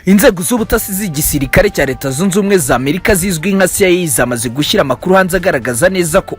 Inzego z'ubutasi z'igisirikare cya Leta Zunze Ubumwe za Amerika zizwi nka CIA zamaze gushyira amakuru hanze agaragaza neza ko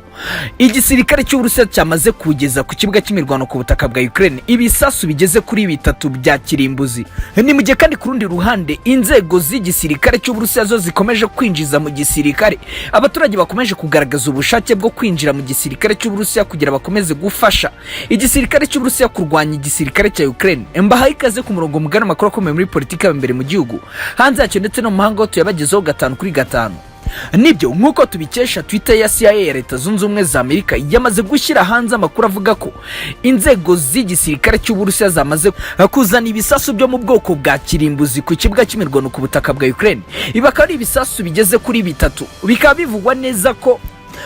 igisirikare cy'Uburusiya cyamaze kugeza ku kibuga cy'imirwano ku butaka bwa Ukraine ibisasu bigeze kuri 3 bya kirimbuzi. Ni mu gihe kandi ku rundi ruhande inzego z'igisirikare cy'Uburusiya zo zikomeje kwinjiza mu gisirikare, abaturage bakomeje kugaragaza ubushake bwo kwinjira mu gisirikare cy'Uburusiya kugira bakomeze gufasha igisirikare cy'Uburusiya kurwanya igisirikare cya Ukraine. Mbahaye ikaze ku murongo mugana makuru akomeye muri politika imbere mu gihugu hanze yacyo ndetse no mu mahanga ho tuyabagezeho 5 kuri 5. Nibyo nkuko tubikesha Twitter ya CIA ya Leta Zunze Ubumwe za Amerika yamaze gushyira hanze amakuru avuga ko inzego z'igisirikare cy'Uburusiya zamaze kuzana ibisasu byo mu bwoko bwa kirimbuzi ku kibuga cy'imirwano ku butaka bwa Ukraine. Ibakaba ari ibisasu bigeze kuri 3, bikaba bivugwa neza ko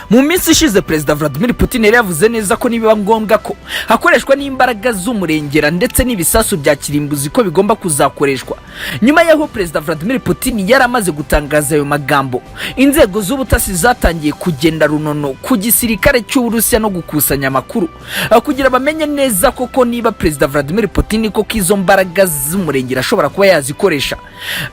mu minsi ishize Perezida Vladimir Putin yavuze neza ko nibiba ngombwa ko hakoreshwa n'imbaraga z'umurengera ndetse n'ibisasu bya kirimbuzi ko bigomba kuzakoreshwa. Nyuma yaho Perezida Vladimir Putin yaramaze gutangaza ayo magambo, inzego z'ubutasi zatangiye kugenda runono ku gisirikare cy'Uburusiya no gukusanya amakuru kugira bamenye neza koko niba Perezida Vladimir Putin ko izo mbaraga z'umurengera ashobora kuba yazikoresha.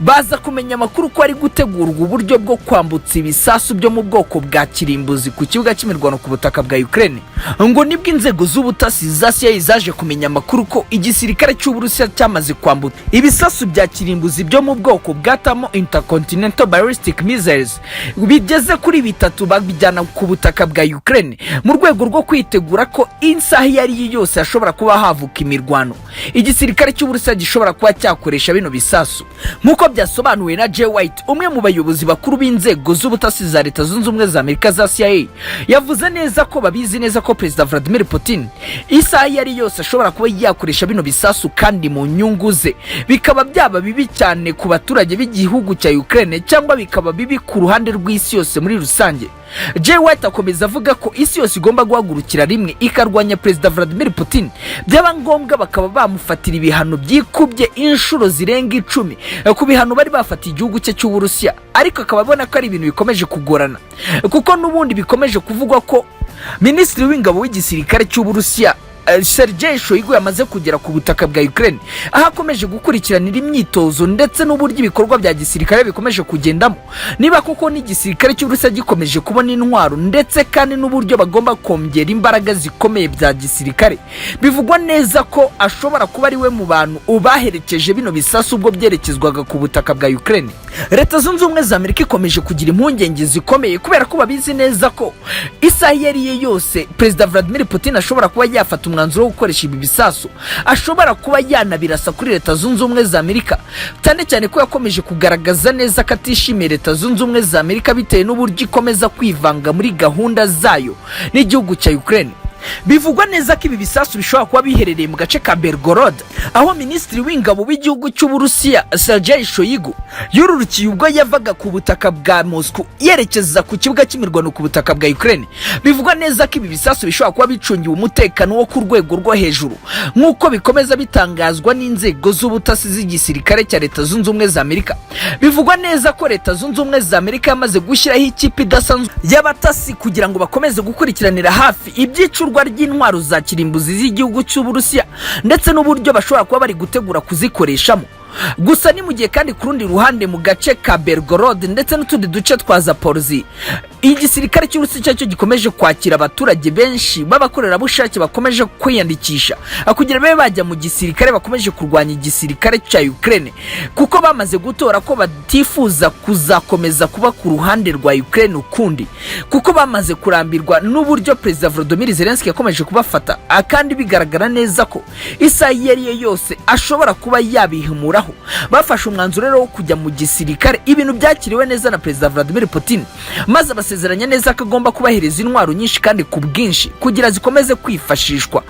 Baza kumenya amakuru ko ari gutegurwa uburyo bwo kwambutsa ibisasu byo mu bwoko bwa kirimbuzi ku kibuga cy'imirwano ku butaka bwa Ukraine. Ngo nibwo inzego z'ubutasi za CIA zaje kumenya amakuru ko igisirikare cy'Uburusiya cyamaze kwambutsa ibisasu bya kirimbuzi byo mu bwoko bwatamo intercontinental ballistic missiles bigeze kuri 3 babijyana ku butaka bwa Ukraine mu rwego rwo kwitegura ko insaha yari yose ashobora kuba havuka imirwano igisirikare cy'Uburusiya gishobora kuba cyakoresha bino bisasu. Nkuko byasobanuwe na Jay White, umwe mu bayobozi bakuru b'inzego z'ubutasi za Leta Zunze Ubumwe za Amerika za CIA, yavuze neza ko babizi neza ko Perezida Vladimir Putin isaha yari yose ashobora kuba yakoresha bino bisasu kandi mu nyungu ze, bikaba byaba bibi cyane ku baturage b'igihugu cya Ukraine cyangwa bikaba bibi ku ruhande rw'isi yose muri rusange. Jay White akomeza avuga ko isi yose igomba guhagurukira rimwe ikarwanya Perezida Vladimir Putin, byaba ngombwa bakaba bamufatira ibihano byikubye inshuro zirenga 10 ku bihano bari bafatiye igihugu cye cy'Uburusiya. Ariko akaba abona ko ari ibintu bikomeje kugorana kuko n'ubundi bikomeje kuvugwa ko Minisitiri w'ingabo w'igisirikare cy'Uburusiya Sergei Shoigu yamaze kugera ku butaka bwa Ukraine, aho akomeje gukurikiranira imyitozo ndetse n'uburyo ibikorwa bya gisirikare bikomeje kugendamo, niba koko n'igisirikare cy'Uburusiya gikomeje kubona intwaro ndetse kandi n'uburyo bagomba kongera imbaraga zikomeye bya gisirikare. Bivugwa neza ko ashobora kuba ari we mu bantu ubaherekeje bino bisasu ubwo byerekezwaga ku butaka bwa Ukraine. Leta Zunze Ubumwe za Amerika ikomeje kugira impungenge zikomeye kubera ko babizi neza ko isaha yari yose Perezida Vladimir Putin ashobora kuba yafata umwanzuro wo gukoresha ibi bisasu, ashobora kuba yanabirasa kuri Leta Zunze Ubumwe za Amerika, cyane cyane ko yakomeje kugaragaza neza ko atishimiye Leta Zunze Ubumwe za Amerika bitewe n'uburyo ikomeza kwivanga muri gahunda zayo n'igihugu cya Ukraine. Bivugwa neza ko ibi bisasu bishobora kuba biherereye mu gace ka Belgorod, aho Minisitiri w'ingabo w'igihugu cy'Uburusiya Sergei Shoigu yururukiye ubwo yavaga ku butaka bwa Moscow yerekeza ku kibuga cy'imirwano ku butaka bwa Ukraine. Bivugwa neza ko ibi bisasu bishobora kuba bicungiwe umutekano wo ku rwego rwo hejuru nk'uko bikomeza bitangazwa n'inzego z'ubutasi z'igisirikare cya Leta Zunze Ubumwe za Amerika. Bivugwa neza ko Leta Zunze Ubumwe za Amerika yamaze gushyiraho ikipe idasanzwe y'abatasi kugira ngo bakomeze gukurikiranira hafi ibyicurwa ry'intwaro za kirimbuzi z'igihugu cy'Uburusiya ndetse n'uburyo bashobora kuba bari gutegura kuzikoreshamo. Gusa ni mu gihe kandi ku rundi ruhande mu gace ka Belgorod ndetse n'utundi duce twa Zaporizhzhia, igisirikare cy'Uburusiya cyo gikomeje kwakira abaturage benshi b'abakorerabushake bakomeje kwiyandikisha kugira babe bajya mu gisirikare bakomeje kurwanya igisirikare cya Ukraine, kuko bamaze gutora ko batifuza kuzakomeza kuba ku ruhande rwa Ukraine ukundi, kuko bamaze kurambirwa n'uburyo Perezida Volodymyr Zelensky yakomeje kubafata, kandi bigaragara neza ko isaha yari yose ashobora kuba yabihumuraho. Bafashe umwanzuro rero wo kujya mu gisirikare, ibintu byakiriwe neza na Perezida Vladimir Putin, maze basezeranya neza ko agomba kubahereza intwaro nyinshi kandi ku bwinshi kugira zikomeze kwifashishwa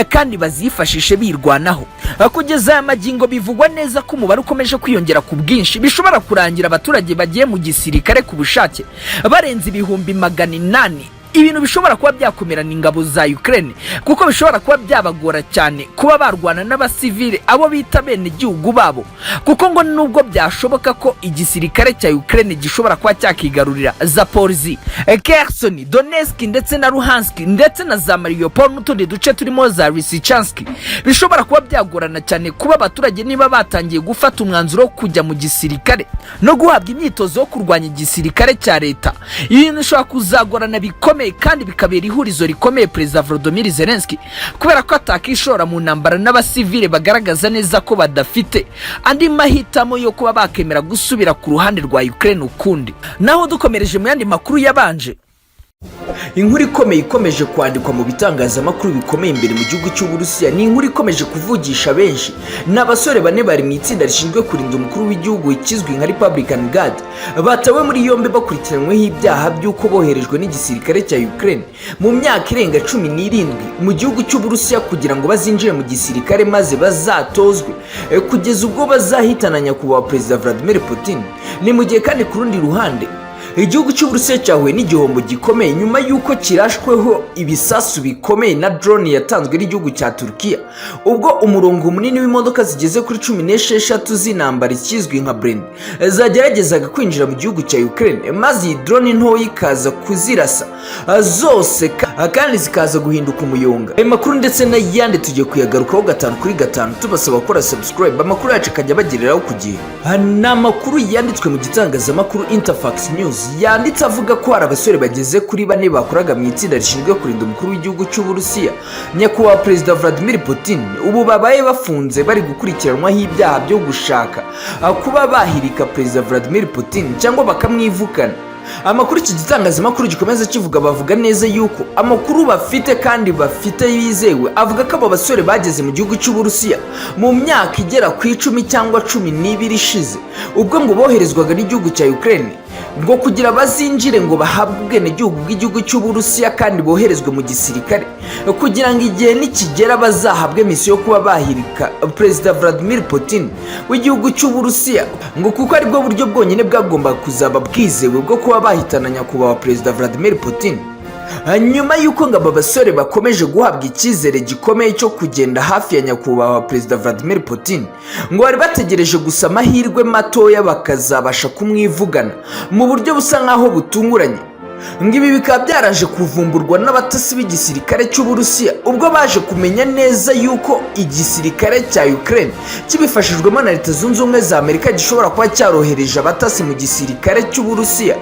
kandi bazifashishe birwanaho. Kugeza aya magingo bivugwa neza ko umubare ukomeje kwiyongera ku bwinshi, bishobora kurangira abaturage bagiye mu gisirikare ku bushake barenze 800,000 ibintu bishobora kuba byakomerana ingabo za Ukraine kuko bishobora kuba byabagora cyane kuba barwana n'abasivile abo bita bene gihugu babo, kuko ngo nubwo byashoboka ko igisirikare cya Ukraine gishobora kuba cyakigarurira Zaporizhzhia, Kherson, Donetsk ndetse na Luhansk ndetse na za Mariupol n'utundi duce turimo za Lysychansk, bishobora kuba byagorana cyane kuba abaturage niba batangiye gufata umwanzuro wo kujya mu gisirikare no guhabwa imyitozo yo kurwanya igisirikare cya leta. Ibintu bishobora kuzagorana bikomeye kandi bikabera ihurizo rikomeye Perezida Volodymyr Zelensky, kubera ko atakishora mu ntambara n'abasivile bagaragaza neza ko badafite andi mahitamo yo kuba bakemera gusubira ku ruhande rwa Ukraine ukundi. Naho dukomereje mu yandi makuru yabanje, inkuru ikomeye ikomeje kwandikwa mu bitangazamakuru bikomeye imbere mu gihugu cy'Uburusiya, ni inkuru ikomeje kuvugisha benshi. N'abasore bane bari mu itsinda rishinzwe kurinda umukuru w'igihugu ikizwi nka Republican Guard, batawe muri yombi bakurikiranweho ibyaha by'uko boherejwe n'igisirikare cya Ukraine mu myaka irenga 17 mu gihugu cy'Uburusiya kugira ngo bazinjire mu gisirikare maze bazatozwe kugeza ubwo bazahitana nyakubahwa Perezida Vladimir Putin. Ni mu gihe kandi ku rundi ruhande igihugu cy'Uburusiya cyahuye n'igihombo gikomeye nyuma y'uko kirashweho ibisasu bikomeye na drone yatanzwe n'igihugu cya Turkiya, ubwo umurongo munini w'imodoka zigeze kuri 16 z'intambara ikizwi nka Bren zageragezaga kwinjira mu gihugu cya Ukraine, maze iyi drone ntoya ikaza kuzirasa zose kandi zikaza guhinduka umuyonga. Ayo makuru ndetse n'ayandi tugiye kuyagarukaho 5 kuri 5 tubasaba gukora subscribe, amakuru yacu akajya bagiriraho ku gihe. Ni amakuru yanditswe mu gitangazamakuru Interfax News yanditse avuga ko hari abasore bageze kuri 4 bakoraga mu itsinda rishinzwe kurinda umukuru w'igihugu cy'Uburusiya nyakubahwa Perezida Vladimir Putin, ubu babaye bafunze bari gukurikiranwaho ibyaha byo gushaka kuba bahirika Perezida Vladimir Putin cyangwa bakamwivukana. Amakuru iki gitangazamakuru gikomeza kivuga, bavuga neza yuko amakuru bafite kandi bafite yizewe avuga ko abo basore bageze mu gihugu cy'Uburusiya mu myaka igera ku 10 cyangwa 12 ishize, ubwo ngo boherezwaga n'igihugu cya Ukraine ngo kugira bazinjire ngo bahabwe ubwenegihugu bw'igihugu cy'Uburusiya kandi boherezwe mu gisirikare kugira ngo igihe nikigera bazahabwe misiyo yo kuba bahirika Perezida Vladimir Putin w'igihugu cy'Uburusiya, ngo kuko ari bwo buryo bwonyine bwagomba kuzaba bwizewe bwo kuba bahitana nyakubahwa Perezida Vladimir Putin. Nyuma y'uko ngo aba basore bakomeje guhabwa icyizere gikomeye cyo kugenda hafi ya nyakubahwa Perezida Vladimir Putin, ngo bari bategereje gusa amahirwe matoya bakazabasha kumwivugana mu buryo busa nkaho butunguranye. Ngibi bikaba byaraje kuvumburwa n'abatasi b'igisirikare cy'Uburusiya ubwo baje kumenya neza yuko igisirikare cya Ukraine kibifashijwemo na Leta Zunze Ubumwe za Amerika gishobora kuba cyarohereje abatasi mu gisirikare cy'Uburusiya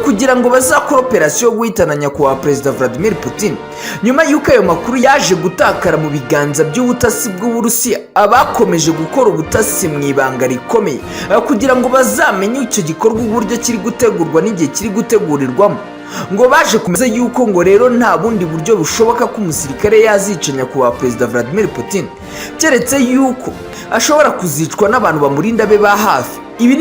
kugira ngo bazakore operasiyo yo guhitana nyakubahwa Perezida Vladimir Putin. Nyuma y'uko ayo makuru yaje gutakara mu biganza by'ubutasi bw'Uburusiya, abakomeje gukora ubutasi mu ibanga rikomeye kugira ngo bazamenye icyo gikorwa uburyo kiri gutegurwa n'igihe kiri gutegurirwamo, ngo baje kumeza yuko ngo rero nta bundi buryo bushoboka ko umusirikare yazica nyakubahwa Perezida Vladimir Putin keretse yuko ashobora kuzicwa n'abantu bamurinda be ba hafi. Ibi